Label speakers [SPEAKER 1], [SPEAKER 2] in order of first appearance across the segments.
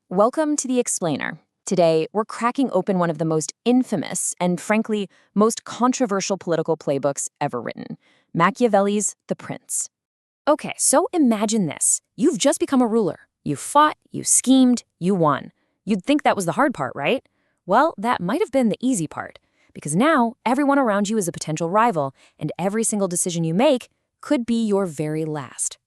[SPEAKER 1] Welcome to The Explainer. Today, we're cracking open one of the most infamous and, frankly, most controversial political playbooks ever written, Machiavelli's The Prince. Okay, so imagine this. You've just become a ruler. You fought, you schemed, you won. You'd think that was the hard part, right? Well, that might have been the easy part, because now everyone around you is a potential rival, and every single decision you make could be your very last.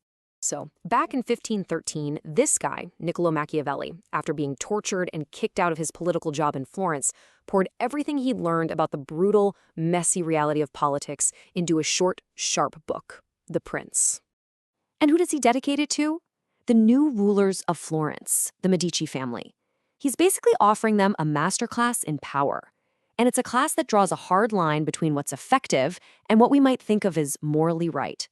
[SPEAKER 1] So, back in 1513, this guy, Nicolo Machiavelli, after being tortured and kicked out of his political job in Florence, poured everything he'd learned about the brutal, messy reality of politics into a short, sharp book, The Prince. And who does he dedicate it to? The new rulers of Florence, the Medici family. He's basically offering them a masterclass in power. And it's a class that draws a hard line between what's effective and what we might think of as morally right.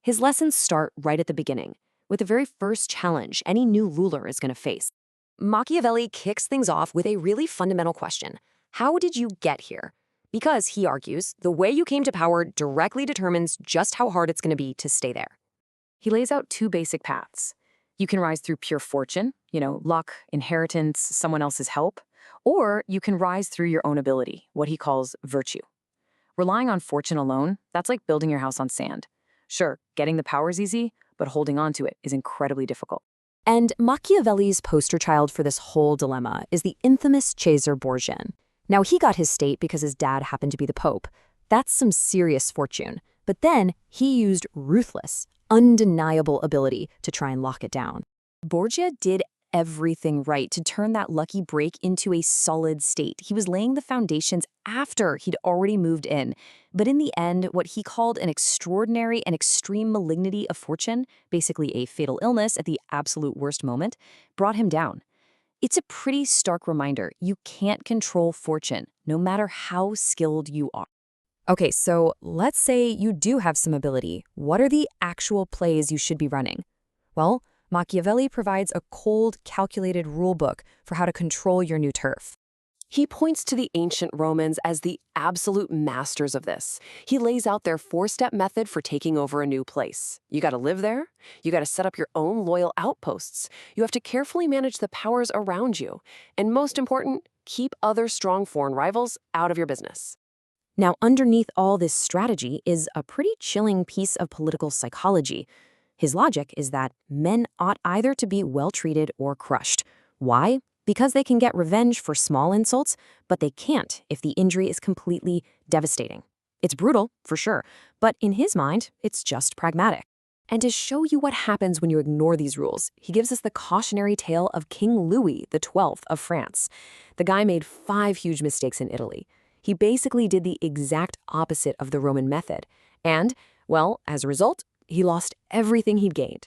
[SPEAKER 1] His lessons start right at the beginning, with the very first challenge any new ruler is going to face. Machiavelli kicks things off with a really fundamental question. How did you get here? Because, he argues, the way you came to power directly determines just how hard it's going to be to stay there. He lays out two basic paths. You can rise through pure fortune, luck, inheritance, someone else's help, or you can rise through your own ability, what he calls virtue. Relying on fortune alone, that's like building your house on sand. Sure, getting the power's easy, but holding on to it is incredibly difficult. And Machiavelli's poster child for this whole dilemma is the infamous Cesare Borgia. Now, he got his state because his dad happened to be the Pope. That's some serious fortune. But then he used ruthless, undeniable ability to try and lock it down. Borgia did everything right to turn that lucky break into a solid state. He was laying the foundations after he'd already moved in. But in the end, what he called an extraordinary and extreme malignity of fortune, basically a fatal illness at the absolute worst moment, brought him down. It's a pretty stark reminder. You can't control fortune, no matter how skilled you are. Okay, so let's say you do have some ability. What are the actual plays you should be running? Well, Machiavelli provides a cold, calculated rulebook for how to control your new turf. He points to the ancient Romans as the absolute masters of this. He lays out their four-step method for taking over a new place. You got to live there. You got to set up your own loyal outposts. You have to carefully manage the powers around you. And most important, keep other strong foreign rivals out of your business. Now, underneath all this strategy is a pretty chilling piece of political psychology. His logic is that men ought either to be well-treated or crushed. Why? Because they can get revenge for small insults, but they can't if the injury is completely devastating. It's brutal, for sure, but in his mind, it's just pragmatic. And to show you what happens when you ignore these rules, he gives us the cautionary tale of King Louis XII of France. The guy made 5 huge mistakes in Italy. He basically did the exact opposite of the Roman method. And, well, as a result, he lost everything he'd gained.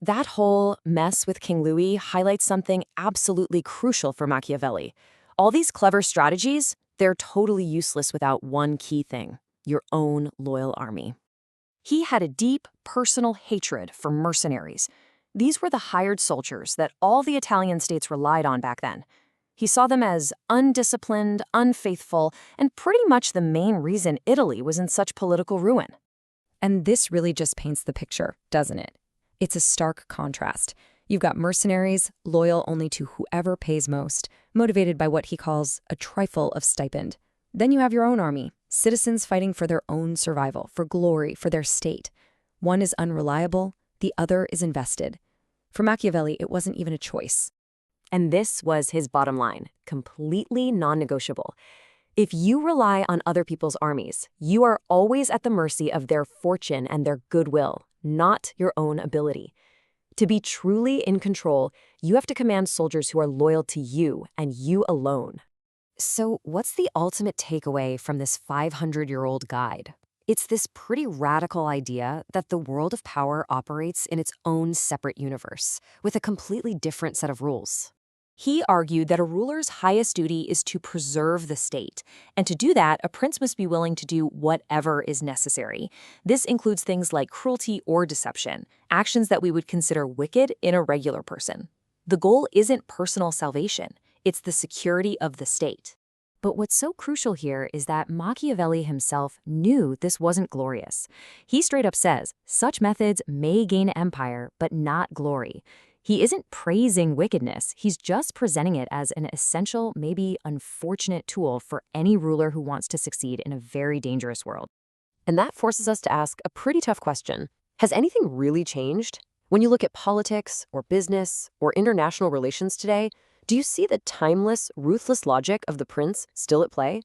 [SPEAKER 1] That whole mess with King Louis highlights something absolutely crucial for Machiavelli. All these clever strategies, they're totally useless without one key thing: your own loyal army. He had a deep, personal hatred for mercenaries. These were the hired soldiers that all the Italian states relied on back then. He saw them as undisciplined, unfaithful, and pretty much the main reason Italy was in such political ruin. And this really just paints the picture, doesn't it? It's a stark contrast. You've got mercenaries, loyal only to whoever pays most, motivated by what he calls a trifle of stipend. Then you have your own army, citizens fighting for their own survival, for glory, for their state. One is unreliable, the other is invested. For Machiavelli, it wasn't even a choice. And this was his bottom line, completely non-negotiable. If you rely on other people's armies, you are always at the mercy of their fortune and their goodwill, not your own ability. To be truly in control, you have to command soldiers who are loyal to you and you alone. So what's the ultimate takeaway from this 500-year-old guide? It's this pretty radical idea that the world of power operates in its own separate universe, with a completely different set of rules. He argued that a ruler's highest duty is to preserve the state, and to do that, a prince must be willing to do whatever is necessary. This includes things like cruelty or deception, actions that we would consider wicked in a regular person. The goal isn't personal salvation, it's the security of the state. But what's so crucial here is that Machiavelli himself knew this wasn't glorious. He straight up says, such methods may gain empire, but not glory. He isn't praising wickedness, he's just presenting it as an essential, maybe unfortunate tool for any ruler who wants to succeed in a very dangerous world. And that forces us to ask a pretty tough question. Has anything really changed? When you look at politics, or business, or international relations today, do you see the timeless, ruthless logic of the prince still at play?